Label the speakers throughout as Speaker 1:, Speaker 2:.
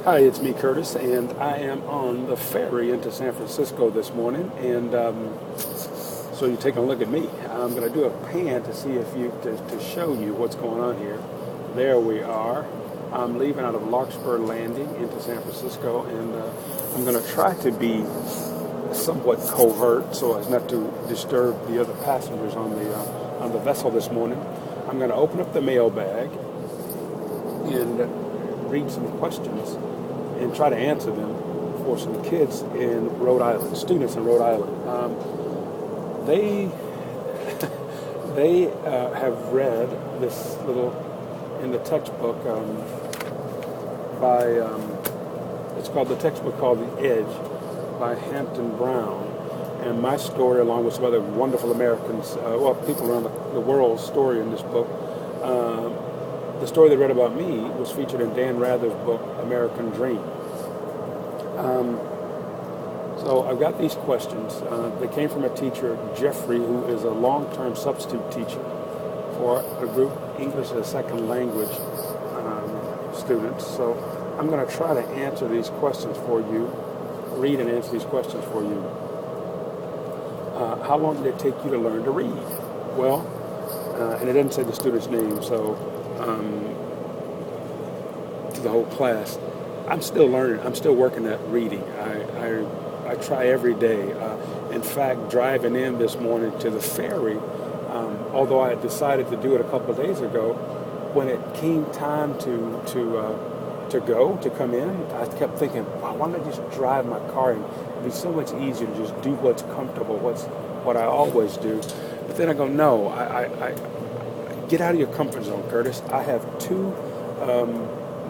Speaker 1: Hi, it's me, Curtis, and I am on the ferry into San Francisco this morning. And so you're taking a look at me. I'm going to do a pan to see if to show you what's going on here. There we are. I'm leaving out of Larkspur Landing into San Francisco, and I'm going to try to be somewhat covert so as not to disturb the other passengers on the vessel this morning. I'm going to open up the mailbag and read some questions and try to answer them for some kids in Rhode Island, students in Rhode Island. They they have read this little in the textbook by it's called the textbook called The Edge by Hampton Brown, and my story along with some other wonderful Americans, people around the world's story in this book. The story they read about me was featured in Dan Rather's book, American Dream. So I've got these questions. They came from a teacher, Jeffrey, who is a long-term substitute teacher for a group English as a second language students. So I'm going to try to answer these questions for you, read and answer these questions for you. How long did it take you to learn to read? Well, and it doesn't say the student's name, so to the whole class, I'm still learning. I'm still working at reading. I try every day. In fact, driving in this morning to the ferry, although I had decided to do it a couple of days ago, when it came time to come in, I kept thinking, why don't I just drive my car in? It'd be so much easier to just do what's comfortable, what I always do. But then I go, no, I get out of your comfort zone, Curtis. I have two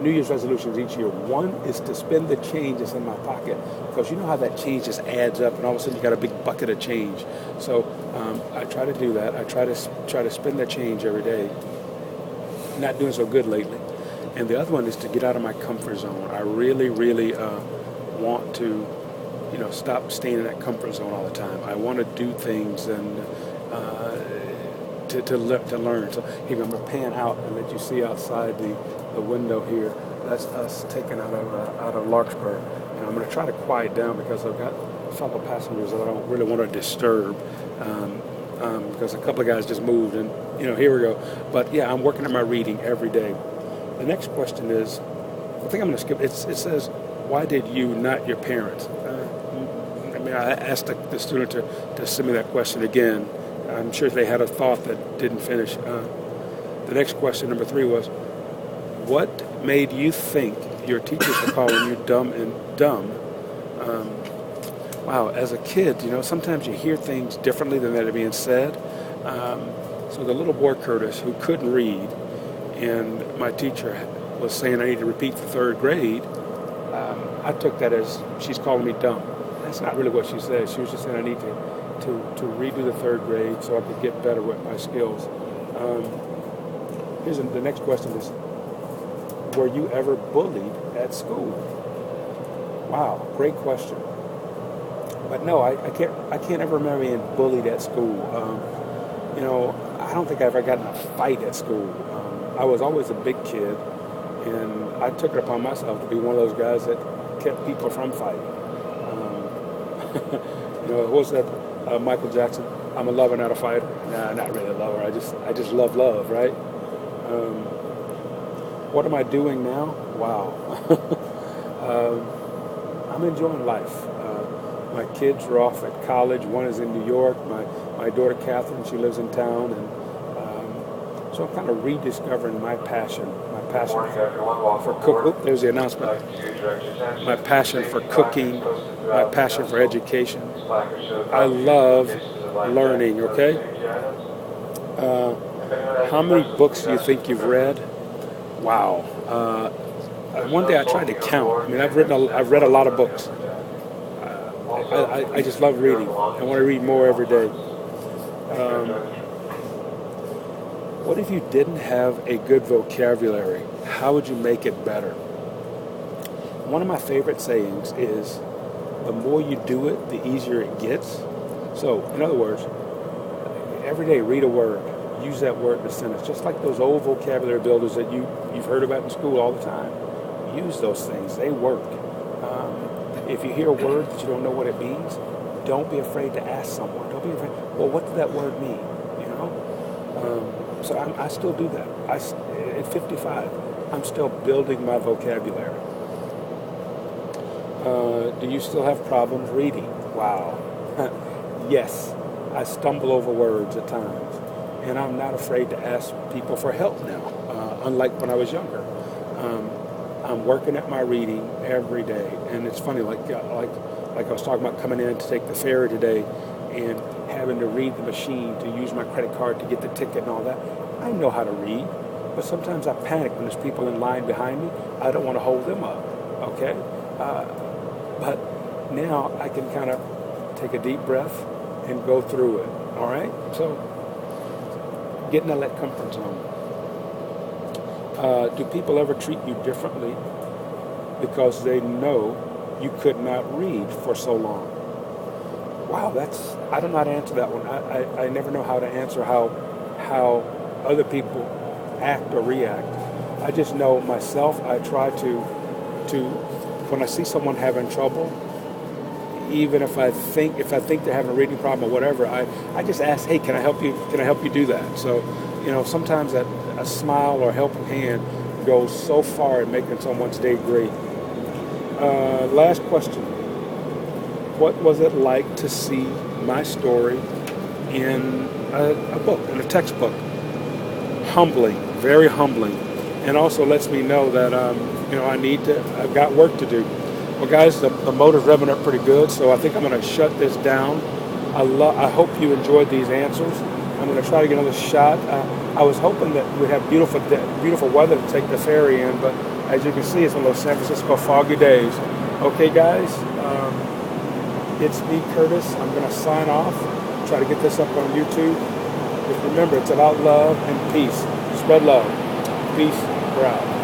Speaker 1: New Year's resolutions each year. One is to spend the change that's in my pocket, because you know how that change just adds up, and all of a sudden you got a big bucket of change. So I try to do that. I try to spend that change every day. Not doing so good lately. And the other one is to get out of my comfort zone. I really, really want to, stop staying in that comfort zone all the time. I want to do things and to learn. So here, I'm going to pan out and let you see outside the window here. That's us taken out of Larkspur. And I'm going to try to quiet down because I've got fellow passengers that I don't really want to disturb, because a couple of guys just moved, and here we go. But yeah, I'm working on my reading every day. The next question is, I think I'm going to skip. It says, why did you, not your parents? I asked the student to send me that question again. I'm sure they had a thought that didn't finish. The next question, number 3, was, what made you think your teachers were calling you dumb and dumb? Wow, as a kid, sometimes you hear things differently than that are being said. So the little boy, Curtis, who couldn't read, and my teacher was saying I need to repeat the 3rd grade, I took that as she's calling me dumb. That's not really what she said. She was just saying I need to redo the 3rd grade so I could get better with my skills. Here's the next question is, were you ever bullied at school? Wow, great question. But no, I can't ever remember being bullied at school. I don't think I ever got in a fight at school. I was always a big kid, and I took it upon myself to be one of those guys that kept people from fighting. What was that? Michael Jackson. I'm a lover, not a fighter. Nah, not really a lover. I just love love, right? What am I doing now? Wow. I'm enjoying life. My kids are off at college. One is in New York. My daughter Catherine, she lives in town, and so I'm kind of rediscovering my passion for cooking. There's the announcement. My passion for cooking, my passion for education. I love learning, okay? How many books do you think you've read? Wow. One day I tried to count. I mean, I've read a lot of books. I just love reading. I want to read more every day. What if you didn't have a good vocabulary? How would you make it better? One of my favorite sayings is, the more you do it, the easier it gets. So, in other words, every day read a word. Use that word in a sentence. Just like those old vocabulary builders that you've heard about in school all the time. use those things. They work. If you hear a word that you don't know what it means, don't be afraid to ask someone. Don't be afraid. Well, what does that word mean? You know. So I still do that. At 55, I'm still building my vocabulary. Do you still have problems reading? Wow. Yes, I stumble over words at times, and I'm not afraid to ask people for help now. Unlike when I was younger, I'm working at my reading every day, and it's funny. Like I was talking about coming in to take the ferry today, and having to read the machine to use my credit card to get the ticket and all that. I know how to read, but sometimes I panic when there's people in line behind me. I don't want to hold them up. Okay. But now I can kind of take a deep breath and go through it. All right? So getting out of that comfort zone. Do people ever treat you differently because they know you could not read for so long? Wow, I don't know how to answer that one. I never know how to answer how other people act or react. I just know myself, I try to when I see someone having trouble, even if I think they're having a reading problem or whatever, I just ask, hey, can I help you? Can I help you do that? So, sometimes a smile or a helping hand goes so far in making someone's day great. Last question. What was it like to see my story in a book, in a textbook? Humbling, very humbling. And also lets me know that, I've got work to do. Well, guys, the motor's revving up pretty good, so I think I'm going to shut this down. I hope you enjoyed these answers. I'm going to try to get another shot. I was hoping that we'd have beautiful weather to take the ferry in, but as you can see, it's one of those San Francisco foggy days. Okay, guys, it's me, Curtis. I'm going to sign off, try to get this up on YouTube. Just remember, it's about love and peace. Spread love. Peace. We're out.